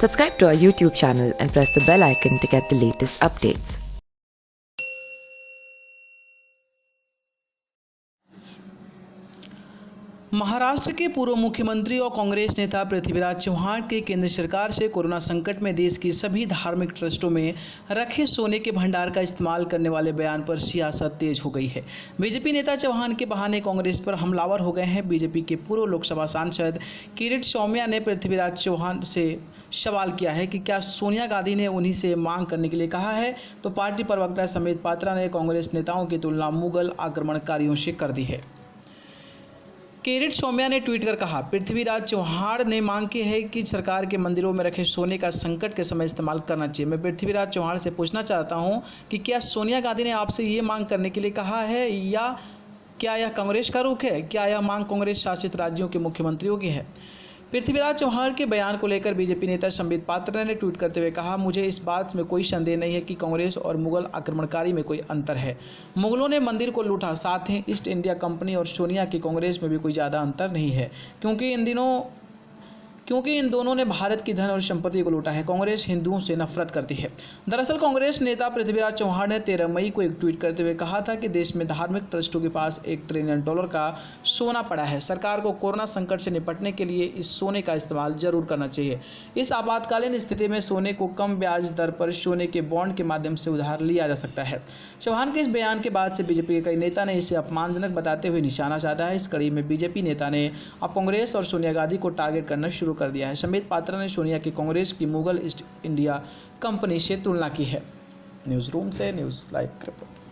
Subscribe to our YouTube channel and press the bell icon to get the latest updates. Maharashtra के पूर्व मुख्यमंत्री और कांग्रेस नेता पृथ्वीराज चव्हाण के केंद्र सरकार से कोरोना संकट में देश की सभी धार्मिक ट्रस्टों में रखे सोने के भंडार का इस्तेमाल करने वाले बयान पर सियासत तेज हो गई है। बीजेपी नेता चव्हाण के बहाने कांग्रेस पर हमलावर हो गए हैं। बीजेपी के पूर्व लोकसभा सांसद किरीट सौम्या ने पृथ्वीराज चव्हाण से सवाल किया है कि क्या सोनिया गांधी ने उन्हीं से मांग करने के लिए कहा है, तो पार्टी प्रवक्ता संबित पात्रा ने कांग्रेस नेताओं की तुलना मुगल आक्रमणकारियों से कर दी है। किरीट सौम्या ने ट्वीट कर कहा, पृथ्वीराज चव्हाण ने मांग की है कि सरकार के मंदिरों में रखे सोने का संकट के समय इस्तेमाल करना चाहिए। मैं पृथ्वीराज चव्हाण से पूछना चाहता हूं कि क्या सोनिया गांधी ने आपसे ये मांग करने के लिए कहा है या क्या यह कांग्रेस का रुख है? क्या यह मांग कांग्रेस शासित राज्यों के मुख्यमंत्रियों की है? पृथ्वीराज चव्हाण के बयान को लेकर बीजेपी नेता संबित पात्रा ने ट्वीट करते हुए कहा, मुझे इस बात में कोई संदेह नहीं है कि कांग्रेस और मुगल आक्रमणकारी में कोई अंतर है। मुगलों ने मंदिर को लूटा, साथ ही ईस्ट इंडिया कंपनी और सोनिया की कांग्रेस में भी कोई ज़्यादा अंतर नहीं है, क्योंकि इन दोनों ने भारत की धन और संपत्ति को लूटा है। कांग्रेस हिंदुओं से नफरत करती है। दरअसल कांग्रेस नेता पृथ्वीराज चव्हाण ने 13 मई को एक ट्वीट करते हुए कहा था कि देश में धार्मिक ट्रस्टों के पास $1 ट्रिलियन का सोना पड़ा है। सरकार को कोरोना संकट से निपटने के लिए इस सोने का इस्तेमाल जरूर करना चाहिए। इस आपातकालीन स्थिति में सोने को कम ब्याज दर पर सोने के बॉन्ड के माध्यम से उधार लिया जा सकता है। चव्हाण के इस बयान के बाद से बीजेपी के कई नेता ने इसे अपमानजनक बताते हुए निशाना साधा है। इस कड़ी में बीजेपी नेता ने अब कांग्रेस और सोनिया गांधी को टारगेट करना शुरू कर दिया है। संबित पात्रा ने सोनिया की कांग्रेस की मुगल ईस्ट इंडिया कंपनी से तुलना की है। न्यूज़ रूम से न्यूज़ लाइव रिपोर्ट।